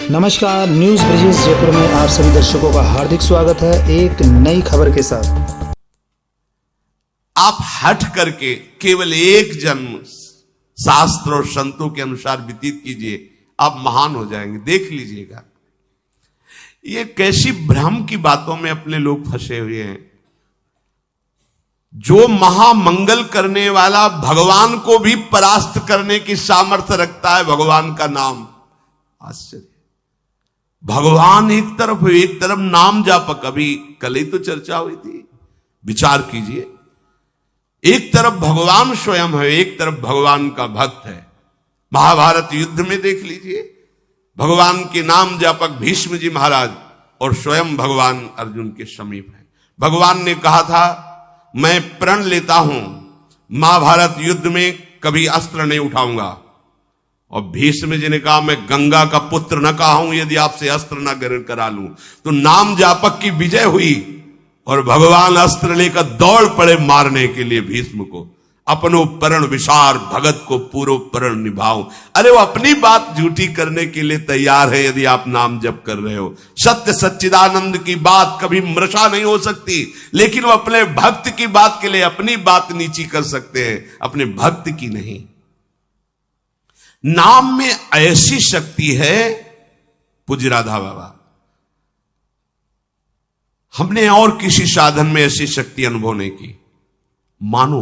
नमस्कार, न्यूज ब्रिजेश जयपुर में आप सभी दर्शकों का हार्दिक स्वागत है एक नई खबर के साथ। आप हट करके केवल एक जन्म शास्त्र और संतों के अनुसार व्यतीत कीजिए, आप महान हो जाएंगे। देख लीजिएगा, ये कैसी भ्रम की बातों में अपने लोग फंसे हुए हैं। जो महामंगल करने वाला भगवान को भी परास्त करने की सामर्थ्य रखता है, भगवान का नाम। आश्चर्य, भगवान एक तरफ नाम जापक। अभी कल ही तो चर्चा हुई थी, विचार कीजिए। एक तरफ भगवान स्वयं है, एक तरफ भगवान का भक्त है। महाभारत युद्ध में देख लीजिए, भगवान के नाम जापक भीष्म जी महाराज और स्वयं भगवान अर्जुन के समीप है। भगवान ने कहा था, मैं प्रण लेता हूं, महाभारत युद्ध में कभी अस्त्र नहीं उठाऊंगा। और भीष्म जी ने कहा, मैं गंगा का पुत्र न कहा हूं यदि आपसे अस्त्र न ग्रहण करा लूं। तो नाम जापक की विजय हुई और भगवान अस्त्र लेकर दौड़ पड़े मारने के लिए भीष्म को। अपनो परण विशार भगत को पूरो परण निभाऊं। अरे वो अपनी बात झूठी करने के लिए तैयार है यदि आप नाम जप कर रहे हो। सत्य सच्चिदानंद की बात कभी मृषा नहीं हो सकती, लेकिन वो अपने भक्त की बात के लिए अपनी बात नीची कर सकते हैं, अपने भक्त की नहीं। नाम में ऐसी शक्ति है, पूज्य राधा बाबा, हमने और किसी साधन में ऐसी शक्ति अनुभव नहीं की। मानो,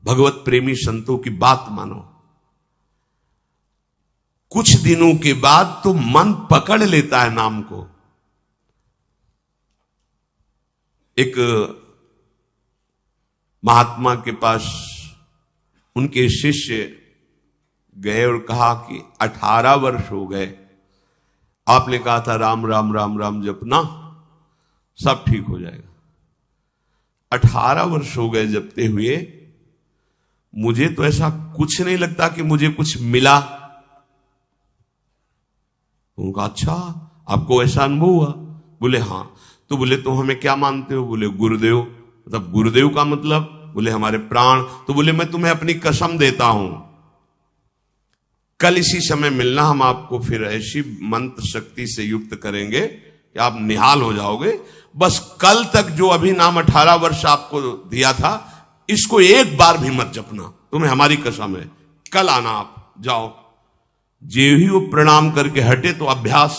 भगवत प्रेमी संतों की बात मानो। कुछ दिनों के बाद तो मन पकड़ लेता है नाम को। एक महात्मा के पास उनके शिष्य गए और कहा कि 18 वर्ष हो गए, आपने कहा था राम राम राम राम जपना, सब ठीक हो जाएगा। 18 वर्ष हो गए जपते हुए, मुझे तो ऐसा कुछ नहीं लगता कि मुझे कुछ मिला। उनका, अच्छा आपको ऐसा अनुभव हुआ? बोले हाँ। तो बोले तो हमें क्या मानते हो? बोले गुरुदेव। मतलब गुरुदेव का मतलब? बोले हमारे प्राण। तो बोले मैं तुम्हें अपनी कसम देता हूं, कल इसी समय मिलना, हम आपको फिर ऐसी मंत्र शक्ति से युक्त करेंगे कि आप निहाल हो जाओगे। बस कल तक जो अभी नाम 18 वर्ष आपको दिया था, इसको एक बार भी मत जपना, तुम्हें हमारी कसम है। कल आना, आप जाओ। जे ही वो प्रणाम करके हटे तो अभ्यास,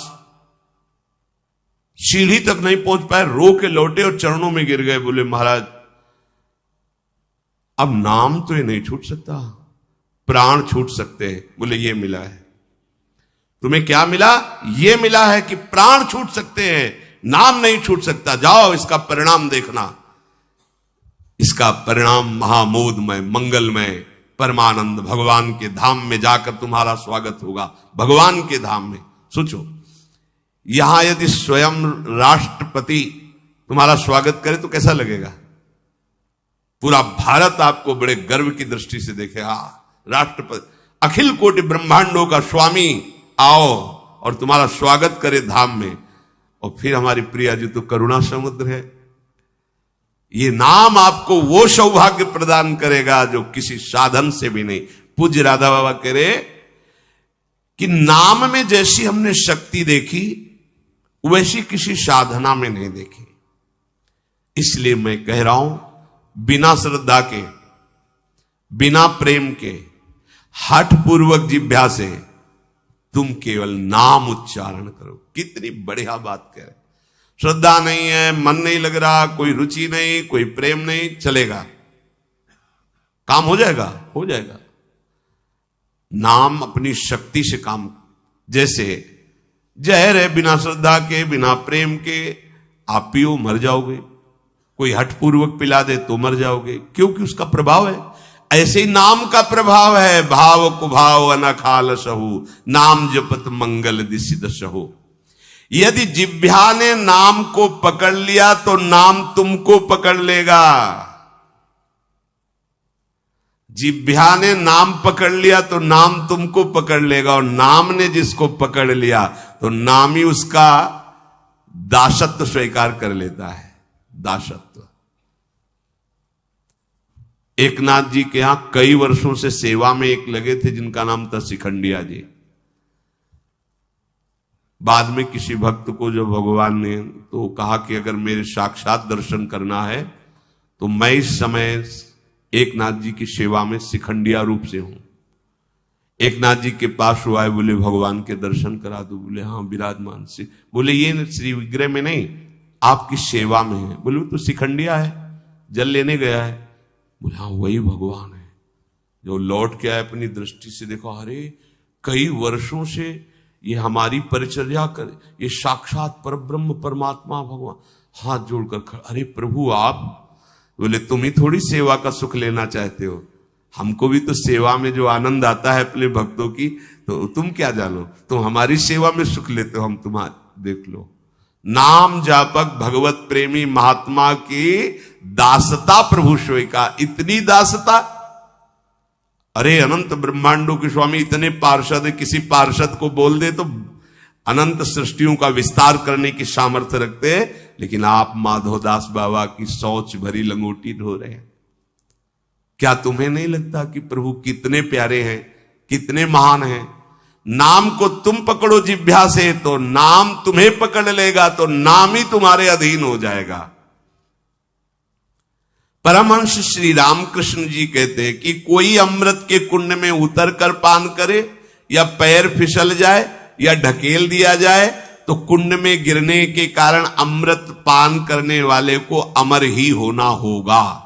सीढ़ी तक नहीं पहुंच पाए, रो के लौटे और चरणों में गिर गए। बोले महाराज, अब नाम तो ये नहीं छूट सकता, प्राण छूट सकते हैं। बोले ये मिला है। तुम्हें क्या मिला? ये मिला है कि प्राण छूट सकते हैं, नाम नहीं छूट सकता। जाओ, इसका परिणाम देखना। इसका परिणाम महामोदमय, मंगलमय, परमानंद भगवान के धाम में जाकर तुम्हारा स्वागत होगा। भगवान के धाम में सोचो, यहां यदि स्वयं राष्ट्रपति तुम्हारा स्वागत करे तो कैसा लगेगा? पूरा भारत आपको बड़े गर्व की दृष्टि से देखेगा। राष्ट्रपति, अखिल कोटि ब्रह्मांडों का स्वामी आओ और तुम्हारा स्वागत करे धाम में। और फिर हमारी प्रिया जी तो करुणा समुद्र है। ये नाम आपको वो सौभाग्य प्रदान करेगा जो किसी साधन से भी नहीं। पूज्य राधा बाबा कह रहे कि नाम में जैसी हमने शक्ति देखी, वैसी किसी साधना में नहीं देखी। इसलिए मैं कह रहा हूं, बिना श्रद्धा के, बिना प्रेम के, हठ पूर्वक जिह्वा से तुम केवल नाम उच्चारण करो। कितनी बढ़िया बात कह रहे। श्रद्धा नहीं है, मन नहीं लग रहा, कोई रुचि नहीं, कोई प्रेम नहीं, चलेगा, काम हो जाएगा, हो जाएगा। नाम अपनी शक्ति से काम, जैसे जहर है, बिना श्रद्धा के, बिना प्रेम के आप पियो, मर जाओगे। कोई हठपूर्वक पिला दे तो मर जाओगे, क्योंकि उसका प्रभाव है। ऐसे ही नाम का प्रभाव है। भाव कुभाव अनखाल सहु, नाम जपत मंगल दिसिद सहु। यदि जिह्वा ने नाम को पकड़ लिया तो नाम तुमको पकड़ लेगा। जिह्वा ने नाम पकड़ लिया तो नाम तुमको पकड़ लेगा, और नाम ने जिसको पकड़ लिया तो नाम ही उसका दासत्व स्वीकार कर लेता है। दासत्व। एकनाथ जी के यहां कई वर्षों से सेवा में एक लगे थे जिनका नाम था शिखंडिया जी। बाद में किसी भक्त को जो भगवान ने तो कहा कि अगर मेरे साक्षात दर्शन करना है तो मैं इस समय एकनाथ जी की सेवा में शिखंडिया रूप से हूं। एकनाथ जी के पास हुआ है, बोले भगवान के दर्शन करा दो। बोले हाँ विराजमान से। बोले ये श्री विग्रह में नहीं, आपकी सेवा में है। बोले तो शिखंडिया है, जल लेने गया है। बोले हाँ वही भगवान है। जो लौट के आए अपनी दृष्टि से देखो, अरे कई वर्षों से ये हमारी परिचर्या कर, ये साक्षात परब्रह्म परमात्मा भगवान। हाथ जोड़कर खड़ा, अरे प्रभु आप। बोले तुम ही थोड़ी सेवा का सुख लेना चाहते हो, हमको भी तो सेवा में जो आनंद आता है अपने भक्तों की, तो तुम क्या जानो, तुम हमारी सेवा में सुख लेते हो, हम तुम्हारे देख लो। नाम जापक भगवत प्रेमी महात्मा की दासता प्रभु सोई का। इतनी दासता, अरे अनंत ब्रह्मांडों के स्वामी इतने पार्षद है, किसी पार्षद को बोल दे तो अनंत सृष्टियों का विस्तार करने की सामर्थ्य रखते हैं, लेकिन आप माधवदास बाबा की शौच भरी लंगोटी ढो रहे हैं। क्या तुम्हें नहीं लगता कि प्रभु कितने प्यारे हैं, कितने महान हैं? नाम को तुम पकड़ो जिह्वा से तो नाम तुम्हें पकड़ लेगा, तो नाम ही तुम्हारे अधीन हो जाएगा। परमहंस श्री रामकृष्ण जी कहते हैं कि कोई अमृत के कुंड में उतर कर पान करे, या पैर फिसल जाए या ढकेल दिया जाए, तो कुंड में गिरने के कारण अमृत पान करने वाले को अमर ही होना होगा।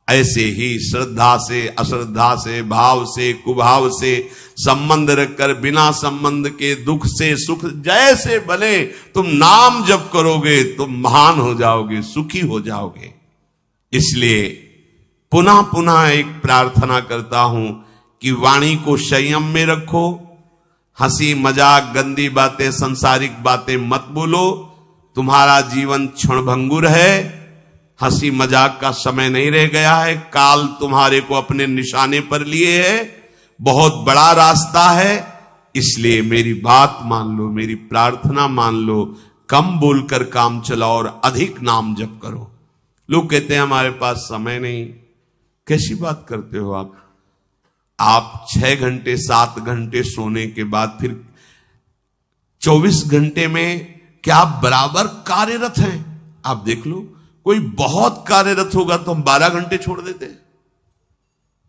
ऐसे ही श्रद्धा से, अश्रद्धा से, भाव से, कुभाव से संबंध रखकर बिना संबंध के दुख से सुख जैसे बने तुम नाम जप करोगे तुम महान हो जाओगे, सुखी हो जाओगे। इसलिए पुनः पुनः एक प्रार्थना करता हूं कि वाणी को संयम में रखो। हंसी मजाक, गंदी बातें, सांसारिक बातें मत बोलो। तुम्हारा जीवन क्षणभंगुर है, हंसी मजाक का समय नहीं रह गया है। काल तुम्हारे को अपने निशाने पर लिए है, बहुत बड़ा रास्ता है। इसलिए मेरी बात मान लो, मेरी प्रार्थना मान लो, कम बोलकर काम चलाओ और अधिक नाम जप करो। लोग कहते हैं हमारे पास समय नहीं। कैसी बात करते हो आप? आप 6 घंटे 7 घंटे सोने के बाद फिर 24 घंटे में क्या आप बराबर कार्यरत हैं? आप देख लो, कोई बहुत कार्यरत होगा तो हम 12 घंटे छोड़ देते हैं।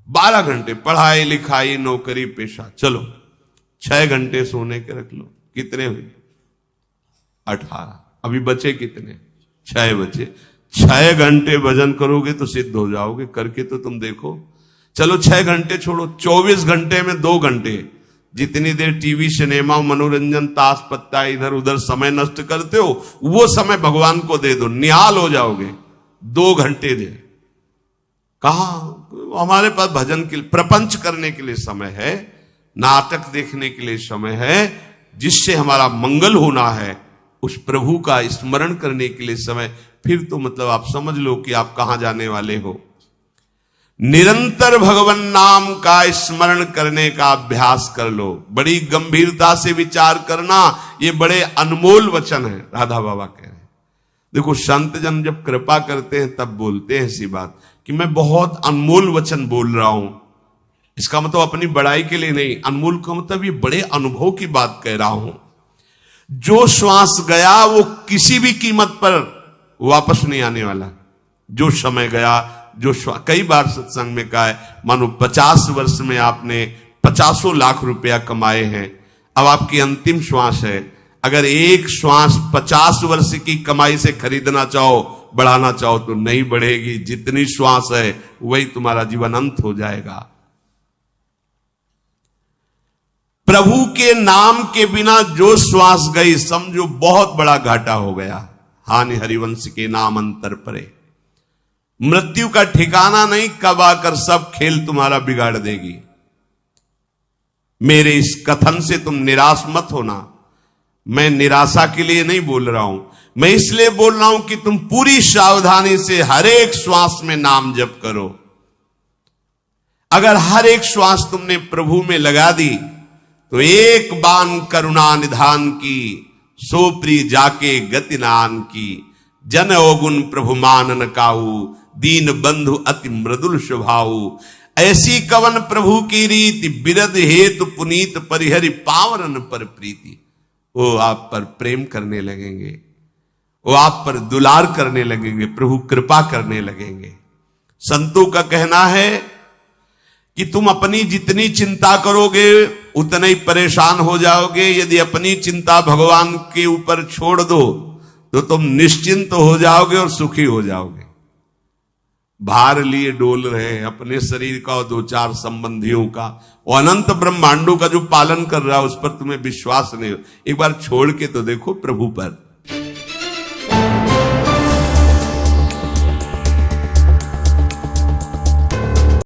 12 घंटे पढ़ाई लिखाई नौकरी पेशा, चलो 6 घंटे सोने के रख लो। कितने हुए? 18। अभी बचे कितने? 6 बचे। 6 घंटे भजन करोगे तो सिद्ध हो जाओगे। करके तो तुम देखो। चलो 6 घंटे छोड़ो, 24 घंटे में 2 घंटे, जितनी देर टीवी सिनेमा मनोरंजन ताश पत्ता इधर उधर समय नष्ट करते हो, वो समय भगवान को दे दो, निहाल हो जाओगे। 2 घंटे दे। कहा हमारे पास भजन के लिए, प्रपंच करने के लिए समय है, नाटक देखने के लिए समय है, जिससे हमारा मंगल होना है, उस प्रभु का स्मरण करने के लिए समय। फिर तो मतलब आप समझ लो कि आप कहां जाने वाले हो। निरंतर भगवान नाम का स्मरण करने का अभ्यास कर लो। बड़ी गंभीरता से विचार करना, ये बड़े अनमोल वचन है। राधा बाबा कह रहे हैं, देखो संत जन जब कृपा करते हैं तब बोलते हैं ऐसी बात कि मैं बहुत अनमोल वचन बोल रहा हूं। इसका मतलब अपनी बड़ाई के लिए नहीं, अनमोल का मतलब ये बड़े अनुभव की बात कह रहा हूं। जो श्वास गया वो किसी भी कीमत पर वापस नहीं आने वाला। जो समय गया, जो कई बार सत्संग में कहा है, मानो 50 वर्ष में आपने 50 लाख रुपया कमाए हैं, अब आपकी अंतिम श्वास है। अगर एक श्वास 50 वर्ष की कमाई से खरीदना चाहो, बढ़ाना चाहो तो नहीं बढ़ेगी। जितनी श्वास है वही तुम्हारा जीवन अंत हो जाएगा। प्रभु के नाम के बिना जो श्वास गई, समझो बहुत बड़ा घाटा हो गया। हानि हरिवंश के नाम अंतर परे। मृत्यु का ठिकाना नहीं, कब आकर सब खेल तुम्हारा बिगाड़ देगी। मेरे इस कथन से तुम निराश मत होना। मैं निराशा के लिए नहीं बोल रहा हूं, मैं इसलिए बोल रहा हूं कि तुम पूरी सावधानी से हर एक श्वास में नाम जप करो। अगर हर एक श्वास तुमने प्रभु में लगा दी तो एक बान करुणा निधान की, सो प्री जाके गति नान की। जन अवगुण प्रभु मानन काहू, दीन बंधु अति मृदुल स्वभाऊ। ऐसी कवन प्रभु की रीति, बिरद हेतु पुनीत परिहरि पावरन पर प्रीति। वो आप पर प्रेम करने लगेंगे, वो आप पर दुलार करने लगेंगे, प्रभु कृपा करने लगेंगे। संतों का कहना है कि तुम अपनी जितनी चिंता करोगे उतने ही परेशान हो जाओगे। यदि अपनी चिंता भगवान के ऊपर छोड़ दो तो तुम निश्चिंत हो जाओगे और सुखी हो जाओगे। भार लिए डोल रहे हैं अपने शरीर का और दो चार संबंधियों का, और अनंत ब्रह्मांडों का जो पालन कर रहा है उस पर तुम्हें विश्वास नहीं हो। एक बार छोड़ के तो देखो प्रभु पर।